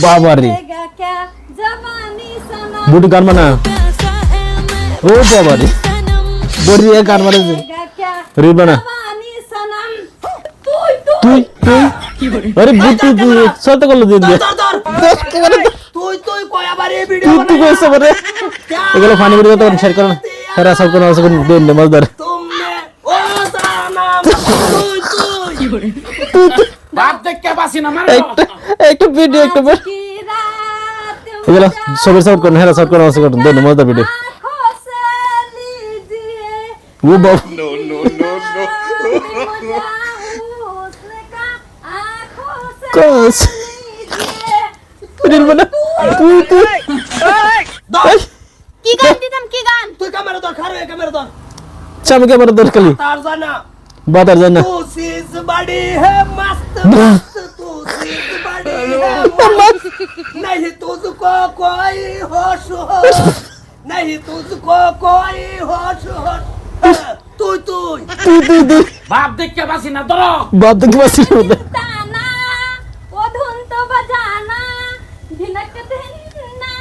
বাবারে বুটি গান মানা ও বাবারে বড়ি গান মারে রিল বানা তুই আরে বুটি তুই সত্য করলো দিন তুই কই আবার এই ভিডিও তুই কইছ বারে এগুলো ফানি ভিডিও তো শেয়ার করুন সারা সব কোন আছে কোন দেন মজদার तुमने ओ सनम তুই বাপ দেখে বাসি না মারো একটা ভিডিও একটা এগুলো সবের সাউট করুন হেরা সাউট করুন আছে করুন দেন মজদার ভিডিও ও বাবা কস রিল বানা তুই কি গান দিতাম কি গান তুই ক্যামেরা ধর খারে ক্যামেরা ধর চামে ক্যামেরা দর খালি तार जाना বাতার জানা तू चीज बड़ी है मस्त मस्त तू चीज बड़ी है मस्त नहीं तुझको कोई होश होश नहीं तुझको कोई होश होश तू तू তুই বাপ দেখে বাসি না ধরো বাদ দেখি বাসি না তানা ও ধুন তো বাজানা ধিনক ধিনা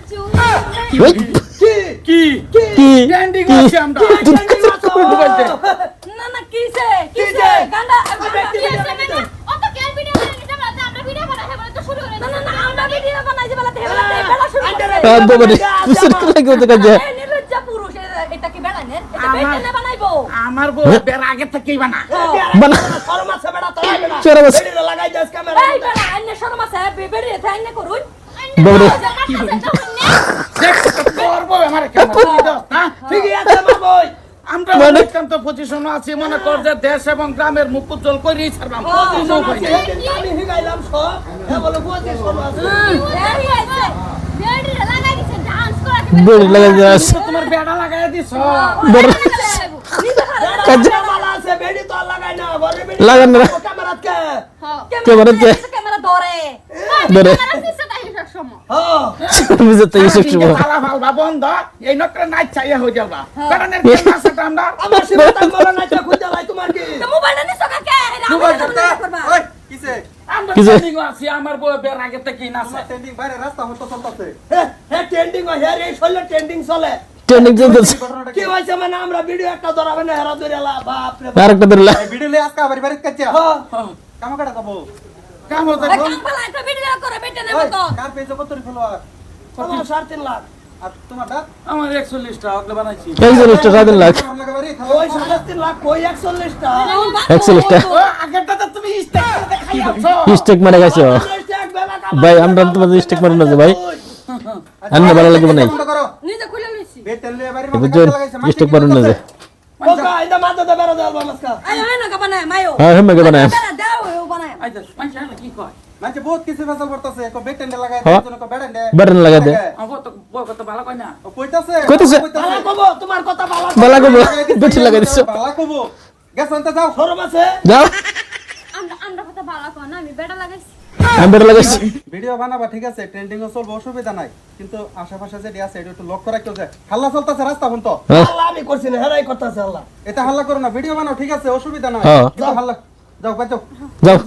চু की কি কি ট্রেন্ডিং আছে আমরা না না কিসে কিসে গান্ডা ও তো কেন ভিডিও বানাই নিতে বলতে আমরা ভিডিও বানাই বলে তো শুরু করে না না আমরা ভিডিও বানাই যে বলতে হেলা শুরু করে বাবারে তুই লাগে ওটা কাজে এই নির্লজ্জা পুরুষ এটা কি বেড়ানে এটা বেড়ানে বানাইবো আমার বউ বের আগে থেকেই বানা বানা शर्मा से बड़ा तो है बेटा शर्मा से। वीडियो लगाई दे कैमरा এই বেড়া আইনে শর্মা সাহেব বেড়ে এতে আইনে করুন বাবারে দেখ তোর বউ আমার কেমন দাও না ठीक है अच्छा बाबू আমরা অত্যন্ত পজিশন আছে মনে কর যে দেশ এবং গ্রামের মুখ উজ্জ্বল করেই ছাড়বাম পজিশন হইছে আমি হিগাইলাম সব এ বলে বুঝি শর্মা আছে বেড়ি আছে বেড়ি লাগাই দিছে ডান্স করা বেড়ি লাগা যাস তোমার বেড়া লাগাই দিছ বড় কাজে वाला से बेड़ी तो लगाई ना बड़े बेड़ी লাগান না कैमरा के ক্যামেরা তে ক্যামেরা ধরে ধরে ক্যামেরা তাই সব সময় हां বুঝতে তো এই সব সময় তালা ভালবা বন্ধ এই নকরে নাচ চাইয়া হয়ে যাবা বেড়ানের কেন আছে আমরা আমার শিবতা বলা না চা খুঁজে লাই তোমার কি মোবাইলটা নিছো কাকে মোবাইল করতে ওই কিসে আমরা কিসে? ট্রেনিং আছি আমার বউ বের আগে থেকেই নাচে ট্রেন্ডিং বাইরে রাস্তা হতো চলতেছে হে ট্রেন্ডিং হে রে চলে ট্রেন্ডিং চলে ট্রেনিং চলছে কি হইছে মানে আমরা ভিডিও একটা ধরাবে না হেরা ধরেলা বাপ রে আরেকটা ধরলা ভিডিও লে আজকে বাড়ি বাড়ি কাচ্চা হ্যাঁ কাম কাটা যাবো কাম হতে কাম ফলা একটা ভিডিও করে বেটে নেব তো কার পেজে কত ফলোয়ার আমার 3.5 লাখ আর তোমারটা আমার 41 টা ওগুলো বানাইছি একজন স্টার দিন লাখ লাগে বাড়ি ওই 3.5 লাখ কই 41 টা এক্সেলটা ও আগেরটা তো তুমি স্টেক করে দেখাইছো স্টেক মারা গেছে ভাই আমরা তোমাদের স্টেক মারি না যে ভাই আন্না ভালো লাগবে না বন্ধ করো নিজে খুলে লইছি বেটেল লে বাড়ি বুঝছেন স্টেক মারুন না যে ওকা ইদা মাথা দে বেরো দে মাসকা আই হয় না কাবানে মায়ো হ্যাঁ হেমে কে বানায় বেড়া দাও ও বানায় আইতা মাইছা কি কয় মানে বহুত কিছু ফসল করতেছে কো বেটেল লাগায় হ্যাঁ। জন্য কো বেটেল বাটন লাগা দে আমার তো বউ কত ভালো কয় না কইতাছে কইতাছে? ভালো কব তোমার কথা ভালো বালা কব বেটি লাগা দিছো বালা কবো গেছ অন্ত যাও শরম আছে যাও আমরা কথা ভালো কো না আমি বেড়া লাগাইছি আমি বেটা লাগাইছি ভিডিও বানাবা ঠিক আছে ট্রেন্ডিং ও চলবে অসুবিধা নাই কিন্তু আশেপাশে যে আছে এটা একটু লক্ষ্য রাখতে হবে হাল্লা চলতেছে রাস্তা বন্ধ আল্লাহ আমি করছি না হেরাই করতেছে আল্লাহ এটা হাল্লা করো না ভিডিও বানাও ঠিক আছে অসুবিধা নাই হ্যাঁ। কিন্তু হাল্লা যাও বাঁচো যাও